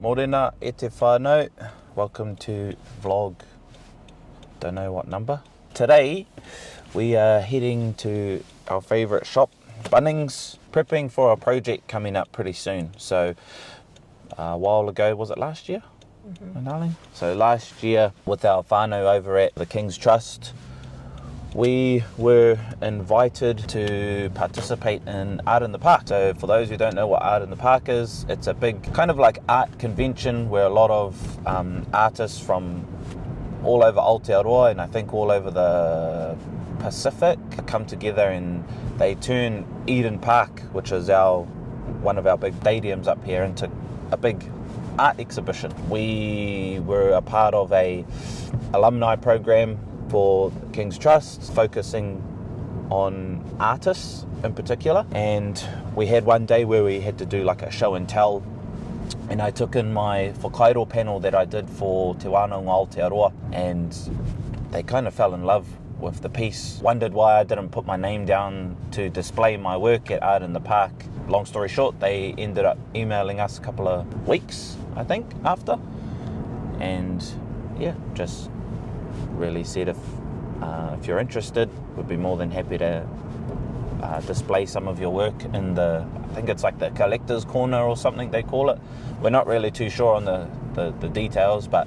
Mōrena e te whānau. Welcome to vlog, don't know what number. Today we are heading to our favourite shop, Bunnings, prepping for a project coming up pretty soon. So a while ago, was it last year? My darling? So last year with our whānau over at the King's Trust, we were invited to participate in Art in the Park. So for those who don't know what Art in the Park is, it's a big kind of like art convention where a lot of artists from all over Aotearoa and I think all over the Pacific come together and they turn Eden Park, which is one of our big stadiums up here, into a big art exhibition. We were a part of a alumni program for King's Trust, focusing on artists in particular. And we had one day where we had to do like a show and tell, and I took in my whakairo panel that I did for Te Wānau Aotearoa, and they kind of fell in love with the piece. Wondered why I didn't put my name down to display my work at Art in the Park. Long story short, they ended up emailing us a couple of weeks, I think, after. And yeah, just really said if you're interested, we'd be more than happy to display some of your work in the, I think it's like the collector's corner or something they call it. We're not really too sure on the details, but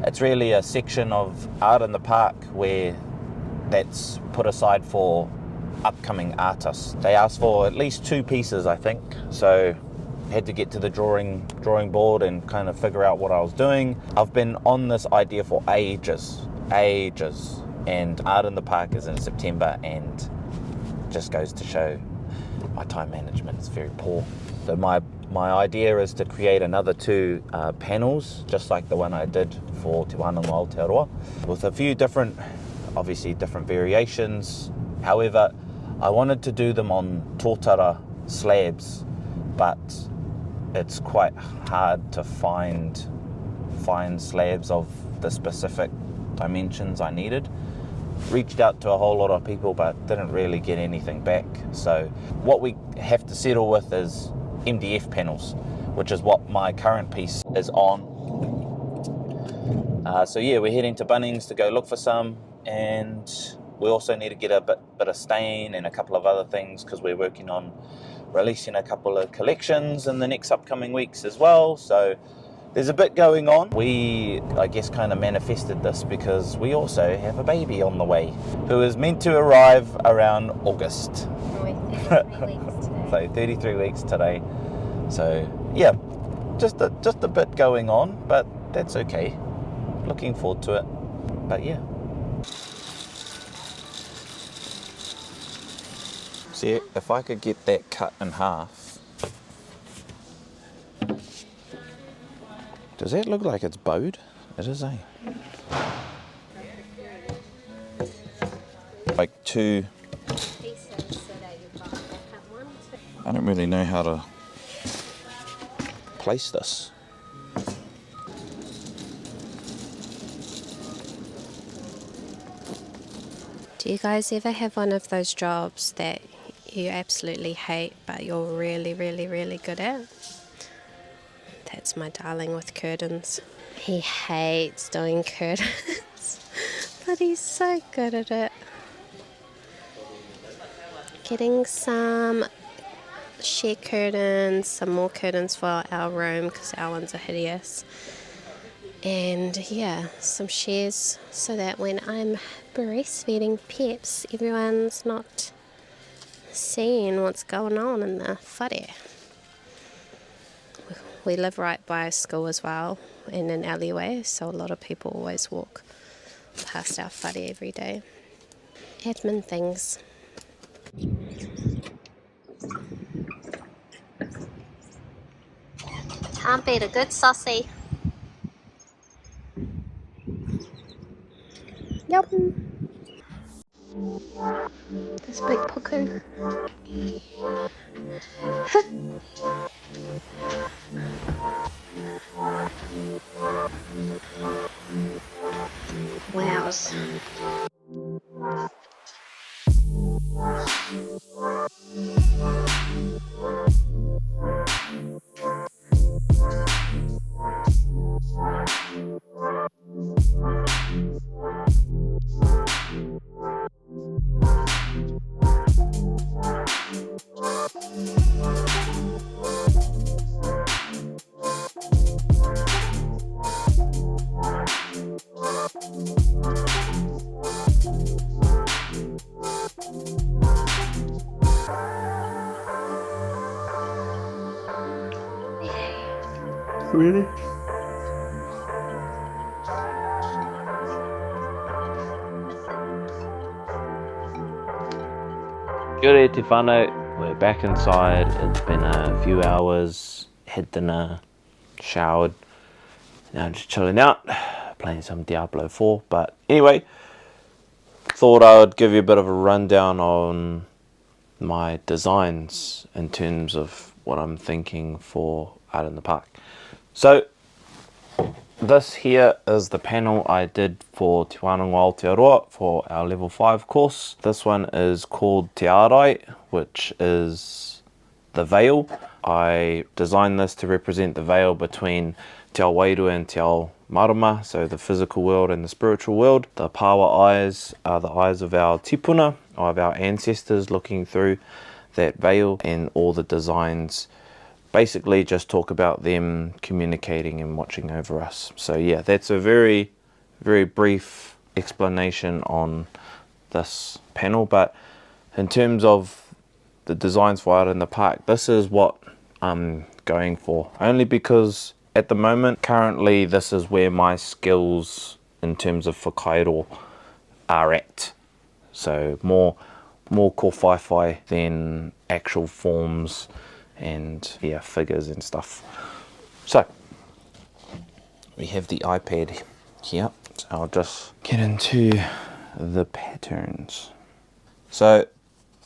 it's really a section of Art in the Park where that's put aside for upcoming artists. They asked for at least 2 pieces, I think, so had to get to the drawing board and kind of figure out what I was doing. I've been on this idea for ages, and Art in the Park is in September, and just goes to show my time management is very poor. So my idea is to create another 2 panels, just like the one I did for Te Wānau Aotearoa, with a few different variations. However, I wanted to do them on tōtara slabs, but it's quite hard to find slabs of the specific dimensions I needed. Reached out to a whole lot of people but didn't really get anything back. So what we have to settle with is MDF panels, which is what my current piece is on. So yeah, we're heading to Bunnings to go look for some, and we also need to get a bit of stain and a couple of other things because we're working on releasing a couple of collections in the next upcoming weeks as well. So there's a bit going on. We, I guess, kind of manifested this because we also have a baby on the way who is meant to arrive around August. We're 33 weeks today. So 33 weeks today. So yeah, just a bit going on, but that's okay. Looking forward to it. But yeah. See, if I could get that cut in half. Does that look like it's bowed? It is, eh? Like 2 pieces so that you've got backup one. I don't really know how to place this. Do you guys ever have one of those jobs that you absolutely hate but you're really, really, really good at? That's my darling with curtains. He hates doing curtains, but he's so good at it. Getting some sheer curtains, some more curtains for our room because our ones are hideous. And yeah, some shears so that when I'm breastfeeding Peps, everyone's not seeing what's going on in the whare. We live right by a school as well, in an alleyway, so a lot of people always walk past our whare every day. Admin things. Can't beat a good saucy. Yep. This big puku. Wows. Really? Kia ora te whānau. We're back inside. It's been a few hours. Had dinner, showered. Now I'm just chilling out, playing some Diablo 4. But anyway, thought I would give you a bit of a rundown on my designs in terms of what I'm thinking for out in the park. So this here is the panel I did for Te Whananga Aotearoa for our level 5 course. This one is called Te Ārai, which is the veil. I designed this to represent the veil between Te Ao Wairua and Te Ao Marama, so the physical world and the spiritual world. The Pawa eyes are the eyes of our tipuna, of our ancestors looking through that veil, and all the designs basically just talk about them communicating and watching over us. So yeah, that's a very, very brief explanation on this panel. But in terms of the designs for out in the park, this is what I'm going for. Only because at the moment, currently, this is where my skills in terms of whakairo are at. So more ko whai than actual forms and yeah, figures and stuff. So we have the iPad here, so I'll just get into the patterns. So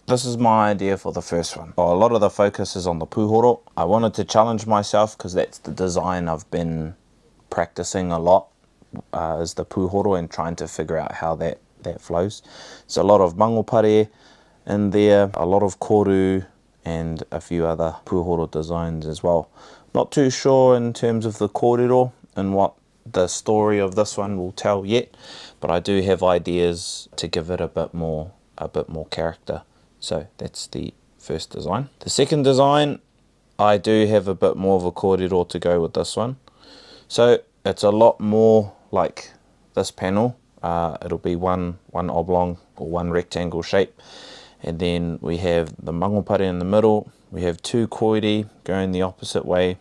this is my idea for the first one. Well, a lot of the focus is on the puhoro. I wanted to challenge myself because that's the design I've been practicing a lot, is the puhoro, and trying to figure out how that flows. So a lot of mangopare in there, a lot of koru, and a few other puhoro designs as well. Not too sure in terms of the kōrero and what the story of this one will tell yet, but I do have ideas to give it a bit more character. So that's the first design. The second design, I do have a bit more of a kōrero to go with this one. So it's a lot more like this panel. It'll be one oblong or one rectangle shape. And then we have the mangopare in the middle. We have two koiri going the opposite way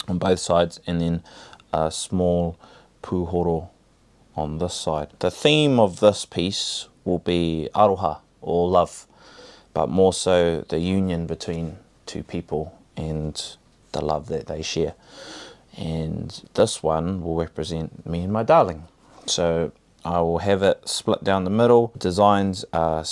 on both sides, and then a small puhoro on this side. The theme of this piece will be aroha, or love, but more so the union between two people and the love that they share. And this one will represent me and my darling. So I will have it split down the middle. Designs are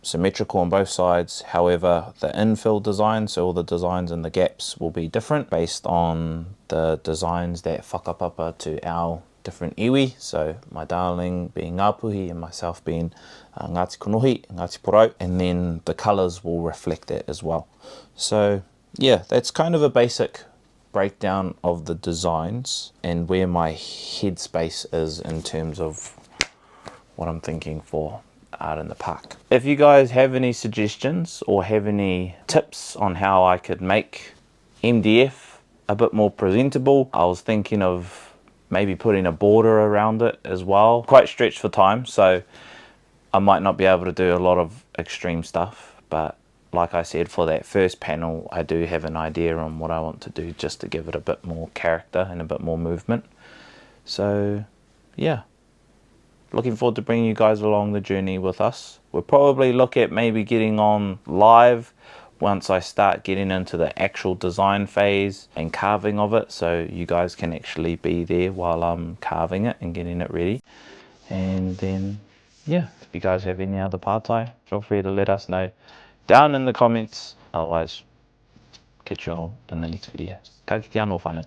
symmetrical on both sides. However, the infill design, so all the designs in the gaps, will be different based on the designs that whakapapa to our different iwi. So my darling being Ngāpuhi and myself being Ngāti Konohi, Ngāti Porou, and then the colours will reflect that as well. So yeah, that's kind of a basic breakdown of the designs and where my headspace is in terms of what I'm thinking for out in the park. If you guys have any suggestions or have any tips on how I could make MDF a bit more presentable, I was thinking of maybe putting a border around it as well. Quite stretched for time, so I might not be able to do a lot of extreme stuff, but like I said, for that first panel, I do have an idea on what I want to do just to give it a bit more character and a bit more movement. So yeah, looking forward to bringing you guys along the journey with us. We'll probably look at maybe getting on live once I start getting into the actual design phase and carving of it, so you guys can actually be there while I'm carving it and getting it ready. And then yeah, if you guys have any other pātai, feel free to let us know down in the comments. Otherwise, catch you all in the next video. Ka kite anō whānau.